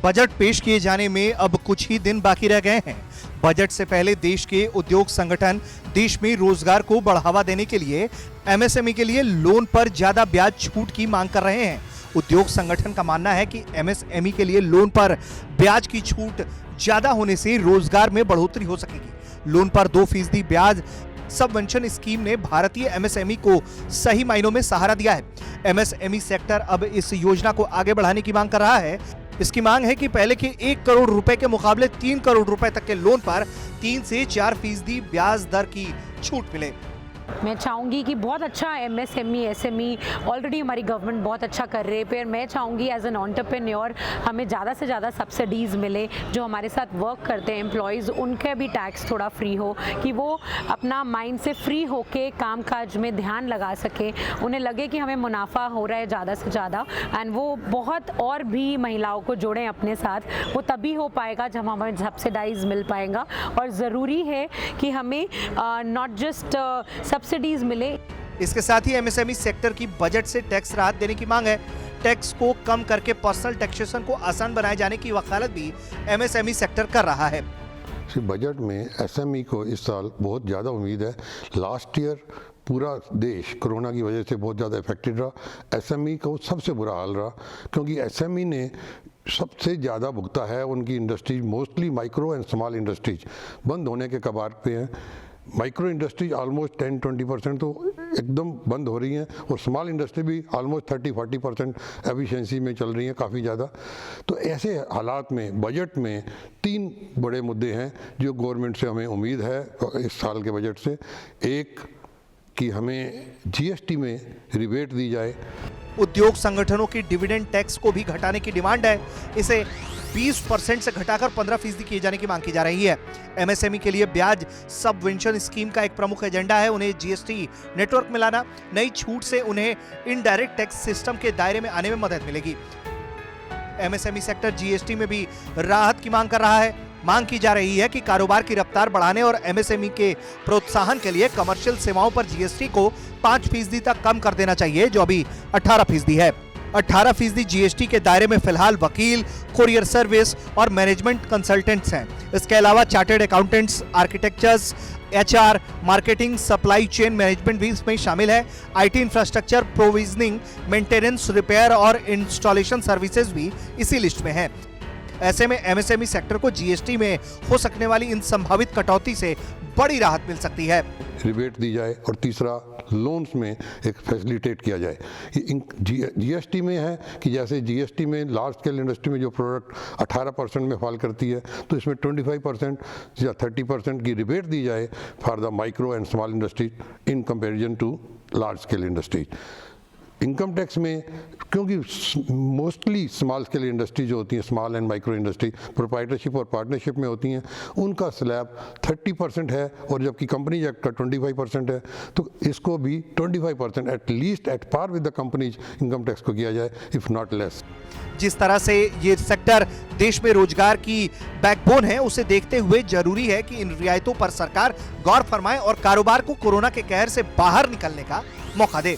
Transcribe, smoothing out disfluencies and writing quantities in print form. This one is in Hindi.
बजट पेश किए जाने में अब कुछ ही दिन बाकी रह गए हैं। बजट से पहले देश के उद्योग संगठन देश में रोजगार को बढ़ावा देने के लिए एमएसएमई के लिए लोन पर ज्यादा ब्याज छूट की मांग कर रहे हैं। उद्योग संगठन का मानना है कि एमएसएमई के लिए लोन पर ब्याज की छूट ज्यादा होने से रोजगार में बढ़ोतरी हो सकेगी। लोन पर 2% ब्याज सबवेंशन स्कीम ने भारतीय एमएसएमई को सही मायनों में सहारा दिया है। एमएसएमई सेक्टर अब इस योजना को आगे बढ़ाने की मांग कर रहा है। इसकी मांग है कि पहले के 1 करोड़ रुपए के मुकाबले 3 करोड़ रुपए तक के लोन पर 3 से 4% ब्याज दर की छूट मिले। मैं चाहूँगी कि बहुत अच्छा एमएसएमई एसएमई ऑलरेडी हमारी गवर्नमेंट बहुत अच्छा कर रही है, पर मैं चाहूँगी एज एन एंटरप्रेन्योर हमें ज़्यादा से ज़्यादा सब्सिडीज़ मिले। जो हमारे साथ वर्क करते हैं एम्प्लॉयज़, उनका भी टैक्स थोड़ा फ्री हो, कि वो अपना माइंड से फ्री होके काम काज में ध्यान लगा सके, उन्हें लगे कि हमें मुनाफा हो रहा है ज़्यादा से ज़्यादा, एंड वो बहुत और भी महिलाओं को जोड़ें अपने साथ। वो तभी हो पाएगा जब हमें सब्सिडाइज मिल पाएगा। और ज़रूरी है कि हमें नॉट जस्ट सब्सिडीज मिले। इसके साथ ही एमएसएमई सेक्टर की बजट से टैक्स राहत देने की मांग है। टैक्स को कम करके पर्सनल टैक्सेशन को आसान बनाए जाने की वकालत भी एमएसएमई सेक्टर कर रहा है। बजट में एसएमई को इस साल बहुत ज़्यादा उम्मीद है। लास्ट ईयर पूरा देश कोरोना की वजह से बहुत ज़्यादा इफेक्टेड रहा। एसएमई को सबसे बुरा हाल रहा, क्योंकि एसएमई ने सबसे ज़्यादा भुगता है। उनकी industries mostly micro and small industries बंद होने के कगार पे हैं। माइक्रो इंडस्ट्रीज ऑलमोस्ट 10-20% तो एकदम बंद हो रही हैं, और स्मॉल इंडस्ट्री भी ऑलमोस्ट 30-40% एफिशिएंसी में चल रही हैं, काफ़ी ज़्यादा। तो ऐसे हालात में बजट में 3 बड़े मुद्दे हैं जो गवर्नमेंट से हमें उम्मीद है इस साल के बजट से। एक कि हमें जीएसटी में रिबेट दी जाए। उद्योग संगठनों की डिविडेंड टैक्स को भी घटाने की डिमांड है। इसे 20% से घटाकर 15% किए जाने की मांग की जा रही है। एमएसएमई के लिए ब्याज सबवेंशन स्कीम का एक प्रमुख एजेंडा है उन्हें जीएसटी नेटवर्क में लाना। नई छूट से उन्हें इनडायरेक्ट टैक्स सिस्टम के दायरे में आने में मदद मिलेगी। एमएसएमई सेक्टर जीएसटी में भी राहत की मांग कर रहा है। मांग की जा रही है कि कारोबार की रफ्तार बढ़ाने और एमएसएमई के प्रोत्साहन के लिए कमर्शियल सेवाओं पर जीएसटी को 5% तक कम कर देना चाहिए, जो अभी 18% है। 18% जीएसटी के दायरे में फिलहाल वकील, कुरियर सर्विस और मैनेजमेंट कंसल्टेंट्स हैं। इसके अलावा chartered accountants, architectures, HR, marketing, supply chain management भी इसमें शामिल है। IT infrastructure, provisioning, maintenance, repair और इंस्टॉलेशन सर्विसेज भी इसी लिस्ट में है। ऐसे में एमएसएमई सेक्टर को जीएसटी में हो सकने वाली इन संभावित कटौती से बड़ी राहत मिल सकती है। रिबेट दी जाए, और तीसरा लोन्स में एक फैसिलिटेट किया जाए। जीएसटी में है कि जैसे जीएसटी में लार्ज स्केल इंडस्ट्री में जो प्रोडक्ट 18% में फॉल करती है, तो इसमें 25% या 30% की रिबेट दी जाए for the micro and small industries in comparison to large scale industries. Income tax में, क्योंकि मोस्टली स्मॉल स्केल इंडस्ट्री जो होती हैं, small and micro industry proprietorship और पार्टनरशिप में होती हैं, उनका स्लैब 30% है, और जबकि कंपनीज एक्ट का 25% है। तो इसको भी 25% at least at par with the companies income tax को किया जाए, इफ नॉट लेस। जिस तरह से ये सेक्टर देश में रोजगार की बैकबोन है, उसे देखते हुए जरूरी है कि इन रियायतों पर सरकार गौर फरमाए और कारोबार को कोरोना के कहर से बाहर निकलने का मौका दे।